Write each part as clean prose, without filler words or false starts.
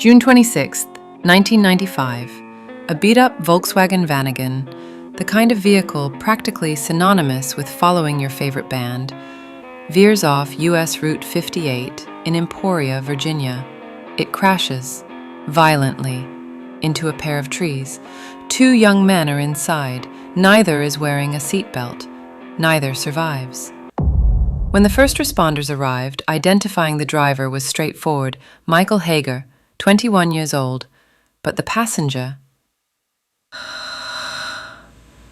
June 26th, 1995, a beat-up Volkswagen Vanagon, the kind of vehicle practically synonymous with following your favorite band, veers off U.S. Route 58 in Emporia, Virginia. It crashes, violently, into a pair of trees. Two young men are inside. Neither is wearing a seatbelt. Neither survives. When the first responders arrived, identifying the driver was straightforward: Michael Hager, 21 years old. But the passenger...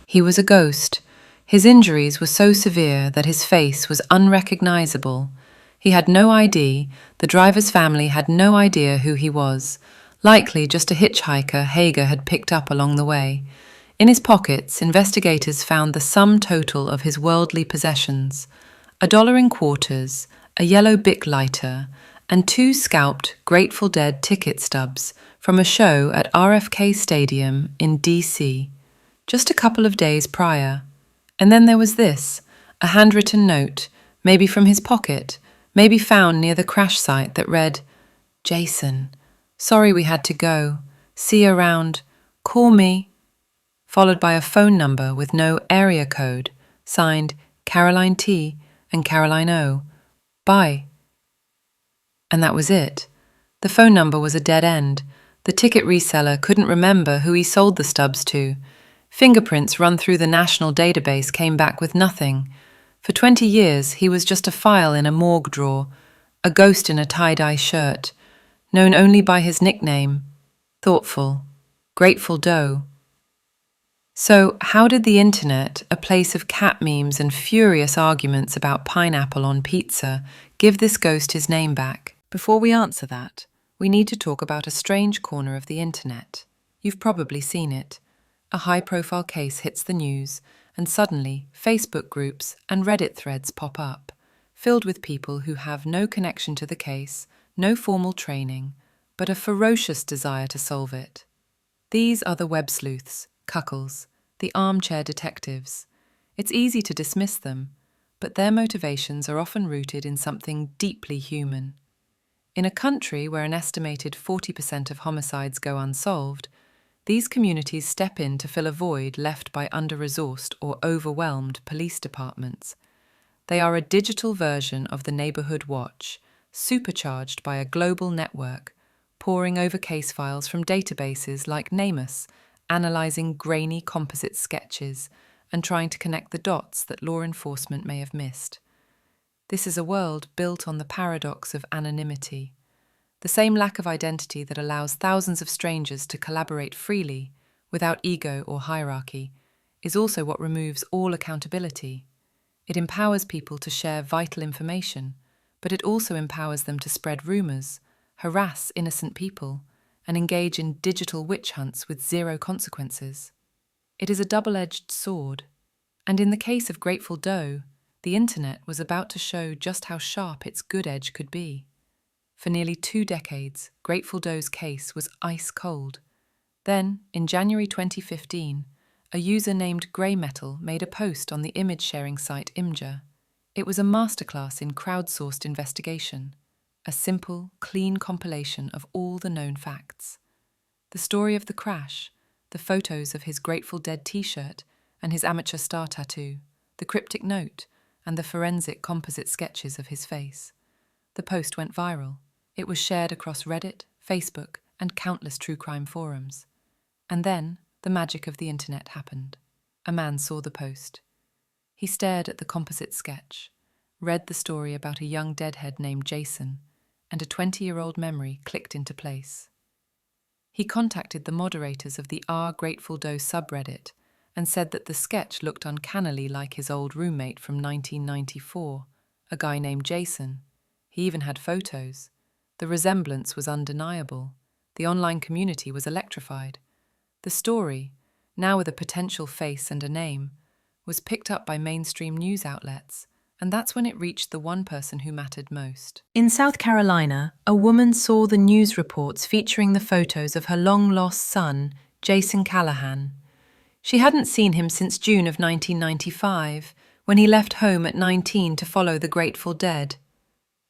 He was a ghost. His injuries were so severe that his face was unrecognizable. He had no ID. The driver's family had no idea who he was. Likely just a hitchhiker Hager had picked up along the way. In his pockets, investigators found the sum total of his worldly possessions: $1 in quarters, a yellow Bic lighter, and 2 scalped Grateful Dead ticket stubs from a show at RFK Stadium in D.C. just a couple of days prior. And then there was this, a handwritten note, maybe from his pocket, maybe found near the crash site, that read, "Jason, sorry we had to go. See you around. Call me," followed by a phone number with no area code, signed Caroline T. and Caroline O. Bye. And that was it. The phone number was a dead end. The ticket reseller couldn't remember who he sold the stubs to. Fingerprints run through the national database came back with nothing. For 20 years, he was just a file in a morgue drawer, a ghost in a tie-dye shirt, known only by his nickname, Thoughtful, Grateful Doe. So, how did the internet, a place of cat memes and furious arguments about pineapple on pizza, give this ghost his name back? Before we answer that, we need to talk about a strange corner of the internet. You've probably seen it. A high-profile case hits the news, and suddenly Facebook groups and Reddit threads pop up, filled with people who have no connection to the case, no formal training, but a ferocious desire to solve it. These are the web sleuths, cuckles, the armchair detectives. It's easy to dismiss them, but their motivations are often rooted in something deeply human. In a country where an estimated 40% of homicides go unsolved, these communities step in to fill a void left by under-resourced or overwhelmed police departments. They are a digital version of the neighborhood watch, supercharged by a global network, poring over case files from databases like NamUs, analyzing grainy composite sketches and trying to connect the dots that law enforcement may have missed. This is a world built on the paradox of anonymity. The same lack of identity that allows thousands of strangers to collaborate freely, without ego or hierarchy, is also what removes all accountability. It empowers people to share vital information, but it also empowers them to spread rumors, harass innocent people, and engage in digital witch hunts with zero consequences. It is a double-edged sword, and in the case of Grateful Doe, the internet was about to show just how sharp its good edge could be. For nearly 2 decades, Grateful Doe's case was ice cold. Then, in January 2015, a user named Grey Metal made a post on the image-sharing site Imgur. It was a masterclass in crowdsourced investigation, a simple, clean compilation of all the known facts. The story of the crash, the photos of his Grateful Dead t-shirt and his amateur star tattoo, the cryptic note, and the forensic composite sketches of his face. The post went viral. It was shared across Reddit, Facebook, and countless true crime forums. And then, the magic of the internet happened. A man saw the post. He stared at the composite sketch, read the story about a young deadhead named Jason, and a 20-year-old memory clicked into place. He contacted the moderators of the R Grateful Doe subreddit and said that the sketch looked uncannily like his old roommate from 1994, a guy named Jason. He even had photos. The resemblance was undeniable. The online community was electrified. The story, now with a potential face and a name, was picked up by mainstream news outlets, and that's when it reached the one person who mattered most. In South Carolina, a woman saw the news reports featuring the photos of her long-lost son, Jason Callahan. She hadn't seen him since June of 1995, when he left home at 19 to follow the Grateful Dead.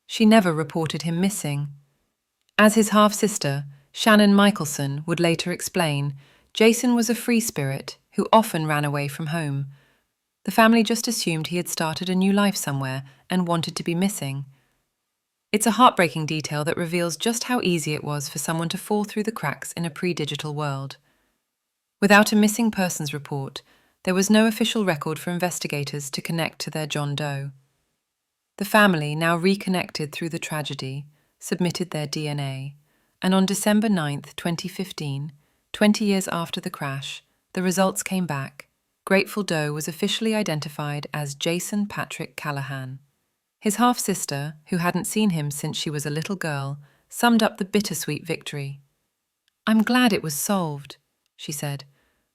She never reported him missing. As his half-sister, Shannon Michelson, would later explain, Jason was a free spirit who often ran away from home. The family just assumed he had started a new life somewhere and wanted to be missing. It's a heartbreaking detail that reveals just how easy it was for someone to fall through the cracks in a pre-digital world. Without a missing persons report, there was no official record for investigators to connect to their John Doe. The family, now reconnected through the tragedy, submitted their DNA, and on December 9, 2015, 20 years after the crash, the results came back. Grateful Doe was officially identified as Jason Patrick Callahan. His half-sister, who hadn't seen him since she was a little girl, summed up the bittersweet victory. "I'm glad it was solved," she said,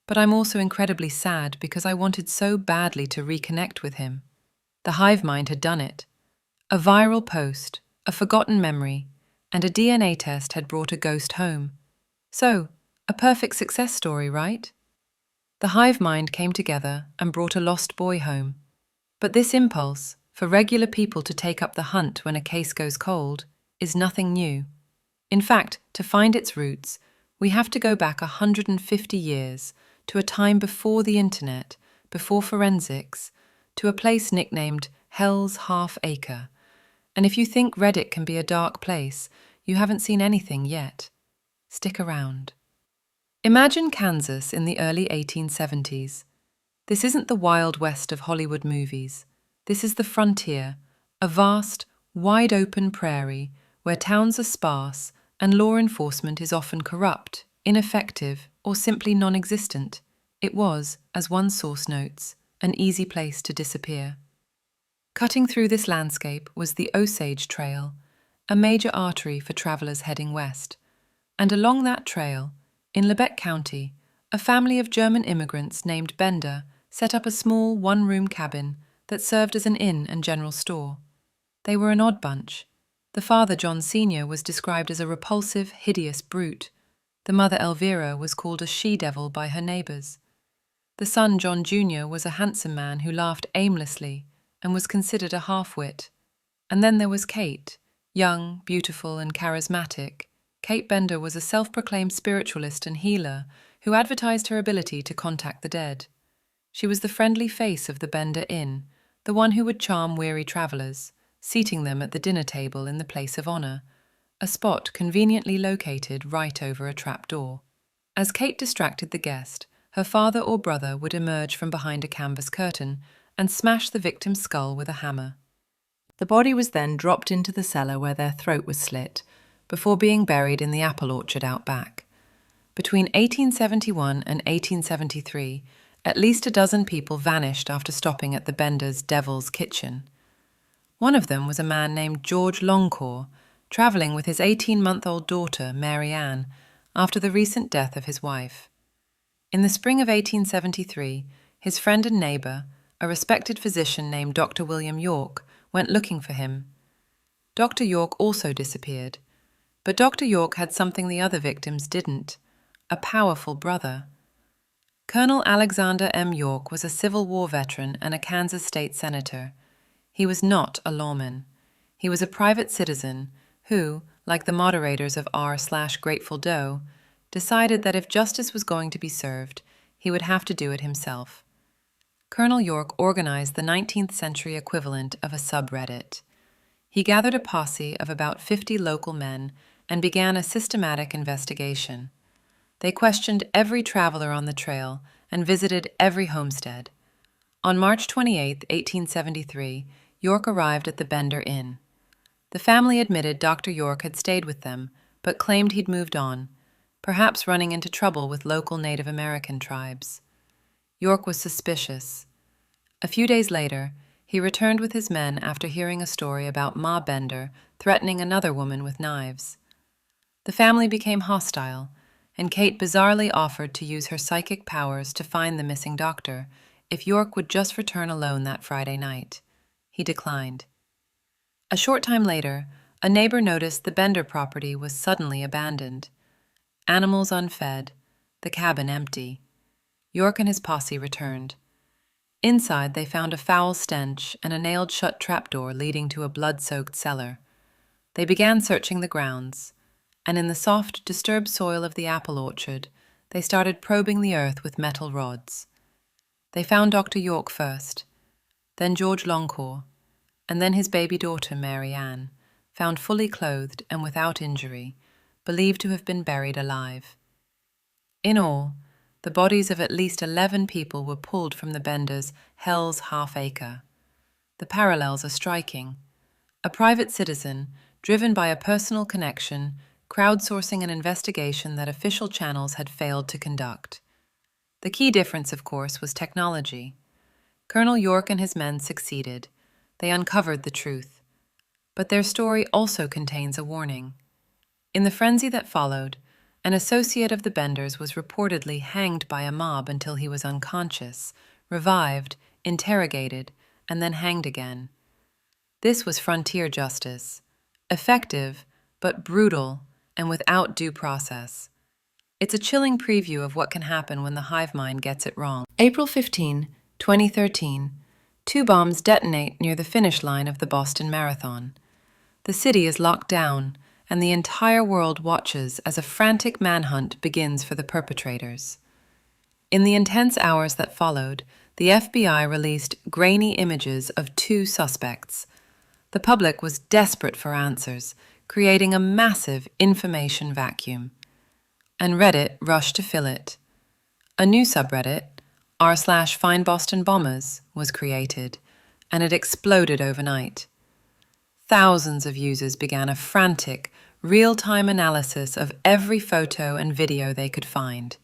"but I'm also incredibly sad because I wanted so badly to reconnect with him." The hive mind had done it. A viral post, a forgotten memory, and a DNA test had brought a ghost home. So, a perfect success story, right? The hive mind came together and brought a lost boy home. But this impulse, for regular people to take up the hunt when a case goes cold, is nothing new. In fact, to find its roots, we have to go back 150 years to a time before the internet, before forensics, to a place nicknamed Hell's Half Acre. And if you think Reddit can be a dark place, you haven't seen anything yet. Stick around. Imagine Kansas in the early 1870s. This isn't the Wild West of Hollywood movies. This is the frontier, a vast, wide-open prairie where towns are sparse and law enforcement is often corrupt, ineffective, or simply non-existent. It was, as one source notes, an easy place to disappear. Cutting through this landscape was the Osage Trail, a major artery for travelers heading west. And along that trail, in Lebec County, a family of German immigrants named Bender set up a small one-room cabin that served as an inn and general store. They were an odd bunch. The father, John Sr., was described as a repulsive, hideous brute. The mother, Elvira, was called a she-devil by her neighbors. The son, John Jr., was a handsome man who laughed aimlessly and was considered a half-wit. And then there was Kate, young, beautiful, and charismatic. Kate Bender was a self-proclaimed spiritualist and healer who advertised her ability to contact the dead. She was the friendly face of the Bender Inn, the one who would charm weary travelers, seating them at the dinner table in the place of honor, a spot conveniently located right over a trapdoor. As Kate distracted the guest, her father or brother would emerge from behind a canvas curtain and smash the victim's skull with a hammer. The body was then dropped into the cellar where their throat was slit, before being buried in the apple orchard out back. Between 1871 and 1873, at least a dozen people vanished after stopping at the Bender's Devil's Kitchen. One of them was a man named George Longcore, traveling with his 18-month-old daughter, Mary Ann, after the recent death of his wife. In the spring of 1873, his friend and neighbor, a respected physician named Dr. William York, went looking for him. Dr. York also disappeared, but Dr. York had something the other victims didn't: a powerful brother. Colonel Alexander M. York was a Civil War veteran and a Kansas state senator. He was not a lawman. He was a private citizen who, like the moderators of r/Grateful Doe, decided that if justice was going to be served, he would have to do it himself. Colonel York organized the 19th century equivalent of a subreddit. He gathered a posse of about 50 local men and began a systematic investigation. They questioned every traveler on the trail and visited every homestead. On March 28, 1873, York arrived at the Bender Inn. The family admitted Dr. York had stayed with them, but claimed he'd moved on, perhaps running into trouble with local Native American tribes. York was suspicious. A few days later, he returned with his men after hearing a story about Ma Bender threatening another woman with knives. The family became hostile, and Kate bizarrely offered to use her psychic powers to find the missing doctor if York would just return alone that Friday night. He declined. A short time later, a neighbor noticed the Bender property was suddenly abandoned. Animals unfed, the cabin empty. York and his posse returned. Inside, they found a foul stench and a nailed-shut trapdoor leading to a blood-soaked cellar. They began searching the grounds, and in the soft, disturbed soil of the apple orchard, they started probing the earth with metal rods. They found Dr. York first, then George Longcore, and then his baby daughter, Mary Ann, found fully clothed and without injury, believed to have been buried alive. In all, the bodies of at least 11 people were pulled from the Benders' Hell's Half Acre. The parallels are striking. A private citizen, driven by a personal connection, crowdsourcing an investigation that official channels had failed to conduct. The key difference, of course, was technology. Colonel York and his men succeeded. They uncovered the truth. But their story also contains a warning. In the frenzy that followed, an associate of the Benders was reportedly hanged by a mob until he was unconscious, revived, interrogated, and then hanged again. This was frontier justice, effective, but brutal and without due process. It's a chilling preview of what can happen when the hive mind gets it wrong. April 15, 2013, 2 bombs detonate near the finish line of the Boston Marathon. The city is locked down, and the entire world watches as a frantic manhunt begins for the perpetrators. In the intense hours that followed, the FBI released grainy images of 2 suspects. The public was desperate for answers, creating a massive information vacuum. And Reddit rushed to fill it. A new subreddit, r/FindBostonBombers, was created, and it exploded overnight. Thousands of users began a frantic, real-time analysis of every photo and video they could find.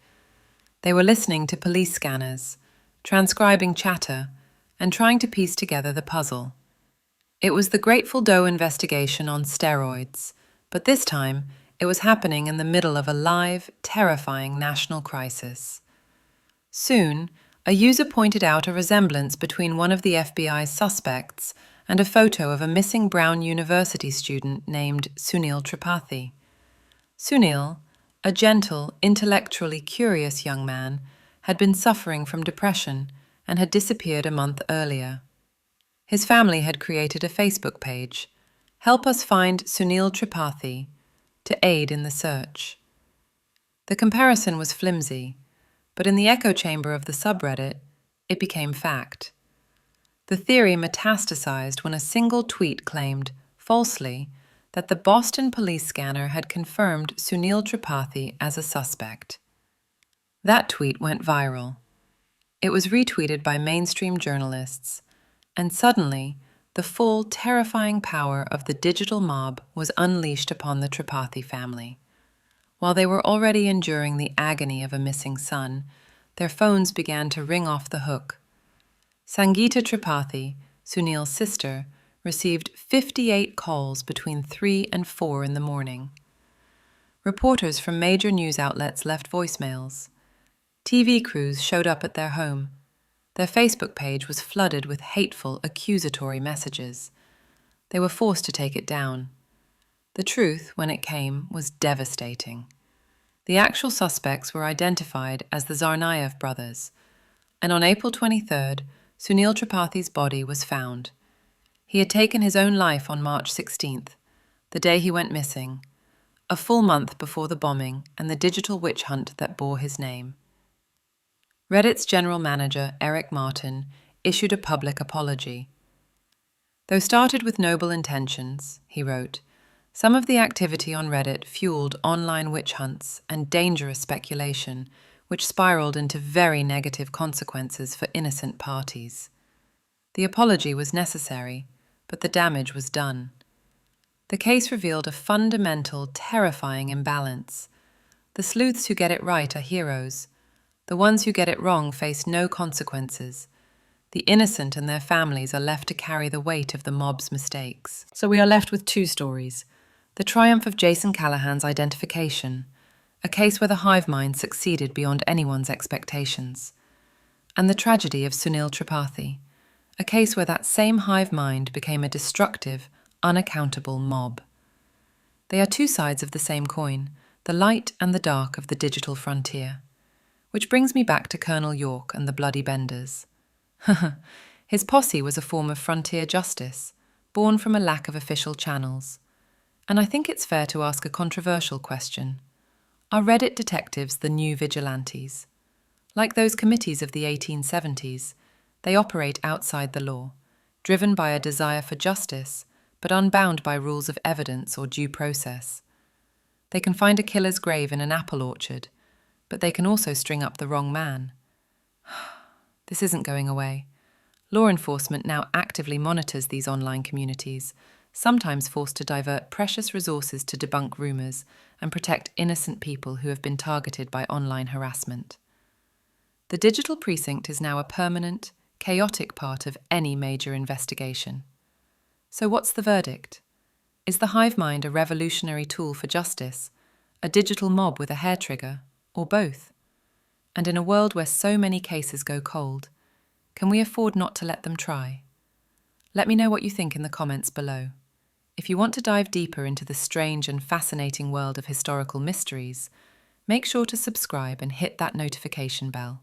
They were listening to police scanners, transcribing chatter, and trying to piece together the puzzle. It was the Grateful Doe investigation on steroids, but this time it was happening in the middle of a live, terrifying national crisis. Soon, a user pointed out a resemblance between one of the FBI's suspects and a photo of a missing Brown University student named Sunil Tripathi. Sunil, a gentle, intellectually curious young man, had been suffering from depression and had disappeared a month earlier. His family had created a Facebook page, "Help us find Sunil Tripathi," to aid in the search. The comparison was flimsy, but in the echo chamber of the subreddit, it became fact. The theory metastasized when a single tweet claimed, falsely, that the Boston police scanner had confirmed Sunil Tripathi as a suspect. That tweet went viral. It was retweeted by mainstream journalists, and suddenly, the full, terrifying power of the digital mob was unleashed upon the Tripathi family. While they were already enduring the agony of a missing son, their phones began to ring off the hook. Sangeeta Tripathi, Sunil's sister, received 58 calls between 3 and 4 in the morning. Reporters from major news outlets left voicemails. TV crews showed up at their home. Their Facebook page was flooded with hateful, accusatory messages. They were forced to take it down. The truth, when it came, was devastating. The actual suspects were identified as the Tsarnaev brothers, and on April 23rd, Sunil Tripathi's body was found. He had taken his own life on March 16th, the day he went missing, a full month before the bombing and the digital witch hunt that bore his name. Reddit's general manager, Eric Martin, issued a public apology. Though started with noble intentions, he wrote, some of the activity on Reddit fueled online witch hunts and dangerous speculation, which spiraled into very negative consequences for innocent parties. The apology was necessary, but the damage was done. The case revealed a fundamental, terrifying imbalance. The sleuths who get it right are heroes. The ones who get it wrong face no consequences. The innocent and their families are left to carry the weight of the mob's mistakes. So we are left with 2 stories. The triumph of Jason Callahan's identification, a case where the hive mind succeeded beyond anyone's expectations, and the tragedy of Sunil Tripathi, a case where that same hive mind became a destructive, unaccountable mob. They are 2 sides of the same coin, the light and the dark of the digital frontier. Which brings me back to Colonel York and the Bloody Benders. His posse was a form of frontier justice, born from a lack of official channels. And I think it's fair to ask a controversial question. Are Reddit detectives the new vigilantes? Like those committees of the 1870s, they operate outside the law, driven by a desire for justice, but unbound by rules of evidence or due process. They can find a killer's grave in an apple orchard, but they can also string up the wrong man. This isn't going away. Law enforcement now actively monitors these online communities, sometimes forced to divert precious resources to debunk rumors and protect innocent people who have been targeted by online harassment. The digital precinct is now a permanent, chaotic part of any major investigation. So what's the verdict? Is the hive mind a revolutionary tool for justice, a digital mob with a hair trigger, or both? And in a world where so many cases go cold, can we afford not to let them try? Let me know what you think in the comments below. If you want to dive deeper into the strange and fascinating world of historical mysteries, make sure to subscribe and hit that notification bell.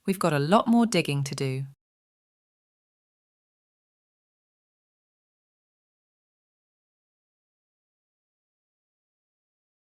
We've got a lot more digging to do.